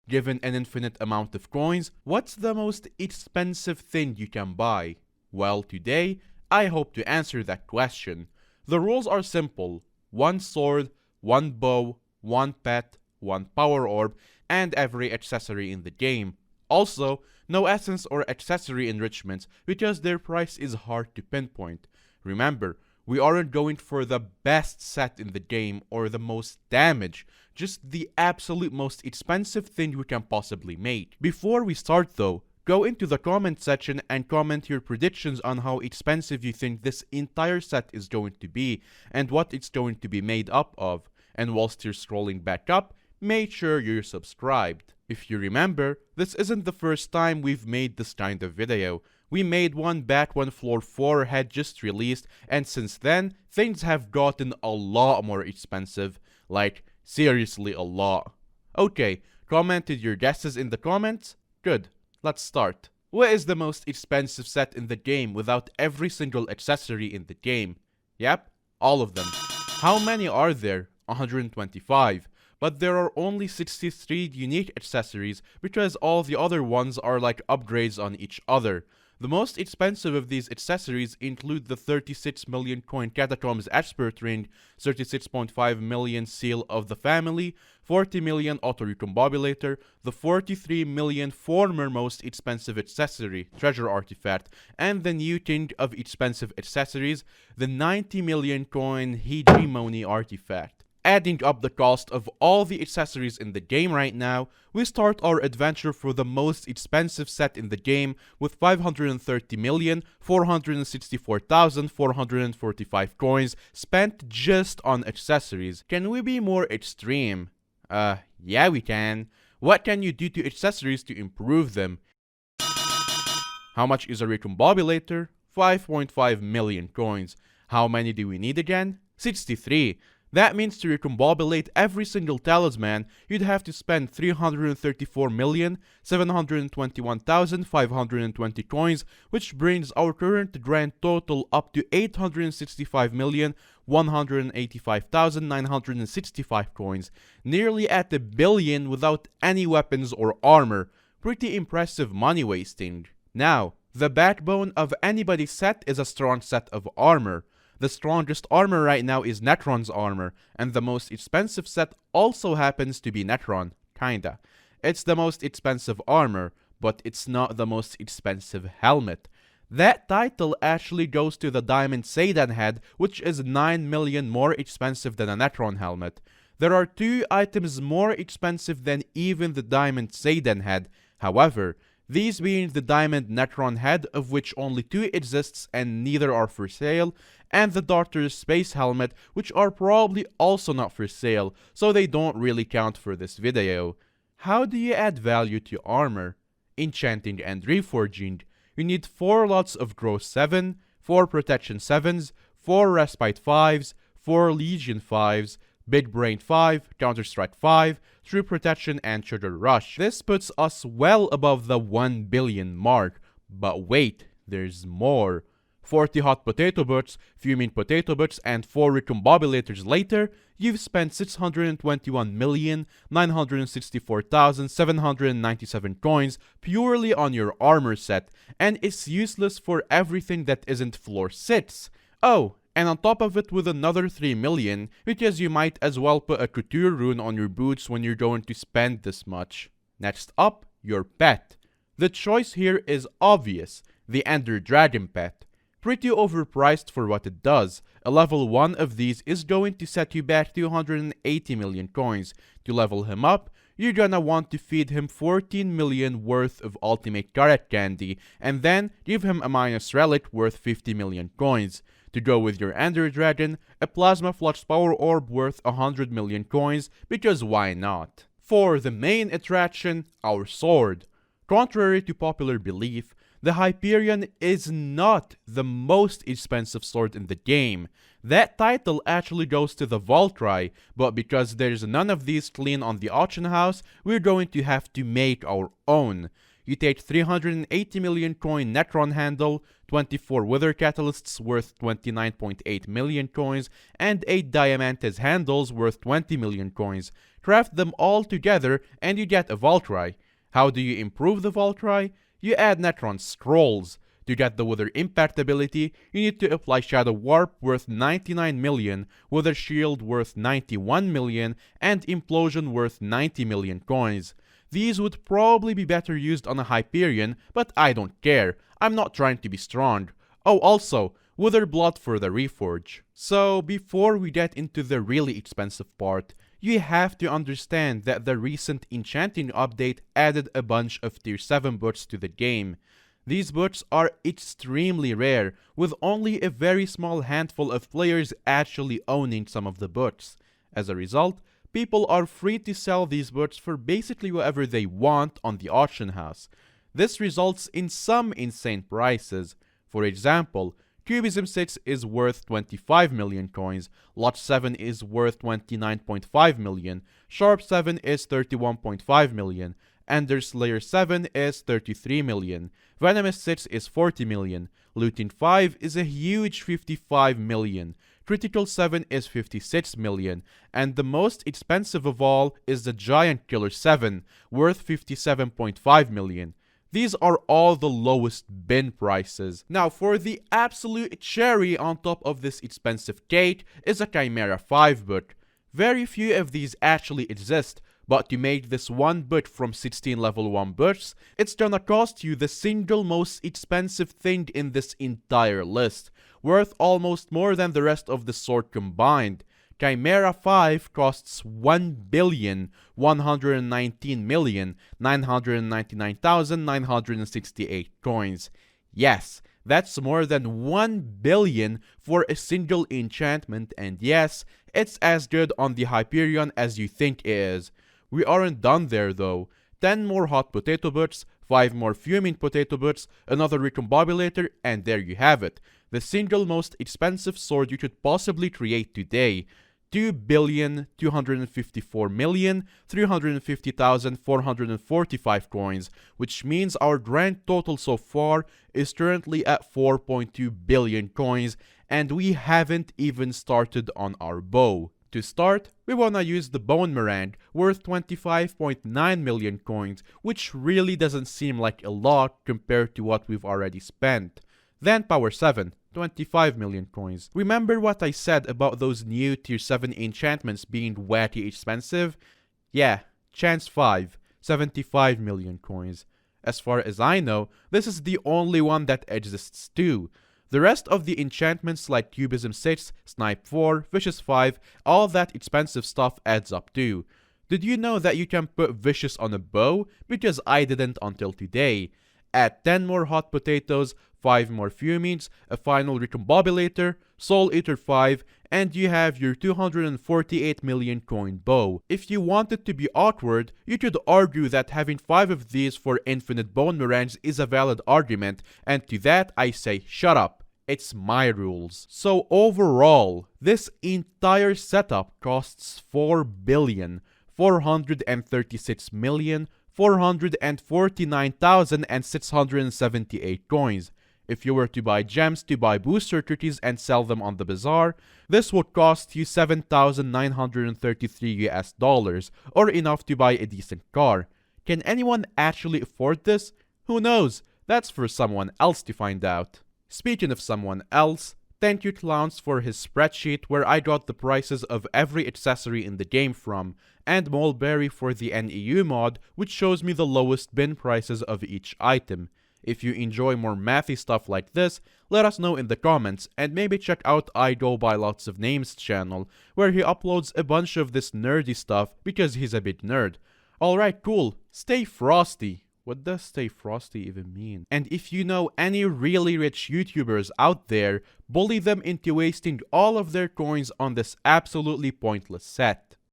Given an infinite amount of coins, what's the most expensive thing you can buy? Well, today, I hope to answer that question. The rules are simple: one sword, one bow, one pet, one power orb, and every accessory in the game. Also, no essence or accessory enrichments because their price is hard to pinpoint. Remember, we aren't going for the best set in the game or the most damage, just the absolute most expensive thing we can possibly make. Before we start though, go into the comment section and comment your predictions on how expensive you think this entire set is going to be and what it's going to be made up of. And whilst you're scrolling back up, make sure you're subscribed. If you remember, this isn't the first time we've made this kind of video. We made one back when Floor 4 had just released, and since then, things have gotten a lot more expensive. Like, seriously a lot. Okay, commented your guesses in the comments? Good, let's start. What is the most expensive set in the game without every single accessory in the game? Yep, all of them. How many are there? 125. But there are only 63 unique accessories because all the other ones are like upgrades on each other. The most expensive of these accessories include the 36 million coin Catacombs Expert Ring, 36.5 million Seal of the Family, 40 million Auto Recombobulator, the 43 million former most expensive accessory, Treasure Artifact, and the new king of expensive accessories, the 90 million coin Hegemony Artifact. Adding up the cost of all the accessories in the game right now, we start our adventure for the most expensive set in the game with 530,464,445 coins spent just on accessories. Can we be more extreme? Yeah we can. What can you do to accessories to improve them? How much is a Recombobulator? 5.5 million coins. How many do we need again? 63. That means to recombobulate every single talisman, you'd have to spend 334,721,520 coins, which brings our current grand total up to 865,185,965 coins, nearly at a billion without any weapons or armor. Pretty impressive money wasting. Now, the backbone of anybody's set is a strong set of armor. The strongest armor right now is Netron's armor, and the most expensive set also happens to be Netron, kinda. It's the most expensive armor, but it's not the most expensive helmet. That title actually goes to the Diamond Seidan head, which is 9 million more expensive than a Netron helmet. There are 2 items more expensive than even the Diamond Seidan head, however, these being the Diamond Netron head, of which only 2 exists and neither are for sale, and the Doctor's Space Helmet, which are probably also not for sale, so they don't really count for this video. How do you add value to armor? Enchanting and reforging. You need 4 lots of Growth 7, 4 Protection 7s, 4 Respite 5s, 4 Legion 5s, Big Brain 5, Counter-Strike 5, True Protection, and Sugar Rush. This puts us well above the 1 billion mark. But wait, there's more. 40 Hot Potato Butts, Fuming Potato Butts, and 4 Recombobulators later, you've spent 621,964,797 coins purely on your armor set, and it's useless for everything that isn't floor 6. Oh, and on top of it with another 3 million, because you might as well put a couture rune on your boots when you're going to spend this much. Next up, your pet. The choice here is obvious, the Ender Dragon pet. Pretty overpriced for what it does. A level 1 of these is going to set you back 280 million coins. To level him up, you're gonna want to feed him 14 million worth of ultimate carrot candy, and then give him a minus relic worth 50 million coins. To go with your Ender Dragon, a Plasma Flux Power Orb worth 100 million coins, because why not? For the main attraction, our sword. Contrary to popular belief, the Hyperion is not the most expensive sword in the game. That title actually goes to the Valkyrie, but because there's none of these clean on the auction house, we're going to have to make our own. You take 380 million coin Netron handle, 24 Wither Catalysts worth 29.8 million coins, and 8 Diamantes handles worth 20 million coins. Craft them all together and you get a Valkyrie. How do you improve the Valkyrie? You add Netron Scrolls. To get the Wither Impact ability, you need to apply Shadow Warp worth 99 million, Wither Shield worth 91 million, and Implosion worth 90 million coins. These would probably be better used on a Hyperion, but I don't care. I'm not trying to be strong. Oh, also, Wither Blood for the Reforge. So, before we get into the really expensive part, you have to understand that the recent Enchanting update added a bunch of Tier 7 boots to the game. These boots are extremely rare, with only a very small handful of players actually owning some of the boots. As a result, people are free to sell these boots for basically whatever they want on the auction house. This results in some insane prices. For example, Cubism 6 is worth 25 million coins, Lot 7 is worth 29.5 million, Sharp 7 is 31.5 million, Ender Slayer 7 is 33 million, Venomous 6 is 40 million, Looting 5 is a huge 55 million, Critical 7 is 56 million, and the most expensive of all is the Giant Killer 7, worth 57.5 million. These are all the lowest bin prices. Now, for the absolute cherry on top of this expensive cake is a Chimera 5 boot. Very few of these actually exist, but to make this one boot from 16 level 1 boots, it's gonna cost you the single most expensive thing in this entire list, worth almost more than the rest of the sword combined. Chimera 5 costs 1,119,999,968 coins. Yes, that's more than 1 billion for a single enchantment, and yes, it's as good on the Hyperion as you think it is. We aren't done there though. 10 more hot potato boots, 5 more fuming potato boots, another recombobulator, and there you have it. The single most expensive sword you could possibly create today. 2,254,350,445 coins, which means our grand total so far is currently at 4.2 billion coins, and we haven't even started on our bow. To start, we wanna use the Bone Meringue, worth 25.9 million coins, which really doesn't seem like a lot compared to what we've already spent. Then Power 7, 25 million coins. Remember what I said about those new Tier 7 enchantments being wacky expensive? Yeah, Chance 5, 75 million coins. As far as I know, this is the only one that exists too. The rest of the enchantments like Cubism 6, Snipe 4, Vicious 5, all that expensive stuff adds up too. Did you know that you can put Vicious on a bow? Because I didn't until today. Add 10 more hot potatoes, 5 more fumings, a final recombobulator, Soul Eater 5, and you have your 248 million coin bow. If you want it to be awkward, you could argue that having 5 of these for infinite bone meringues is a valid argument, and to that I say shut up. It's my rules. So overall, this entire setup costs 4,436,449,678 coins. If you were to buy gems to buy booster cookies and sell them on the bazaar, this would cost you $7,933 or enough to buy a decent car. Can anyone actually afford this? Who knows? That's for someone else to find out. Speaking of someone else, thank you Clowns for his spreadsheet where I got the prices of every accessory in the game from, and Mulberry for the NEU mod, which shows me the lowest bin prices of each item. If you enjoy more mathy stuff like this, let us know in the comments, and maybe check out I Go By Lots of Names channel, where he uploads a bunch of this nerdy stuff because he's a big nerd. Alright, cool. Stay frosty. What does stay frosty even mean? And if you know any really rich YouTubers out there, bully them into wasting all of their coins on this absolutely pointless set.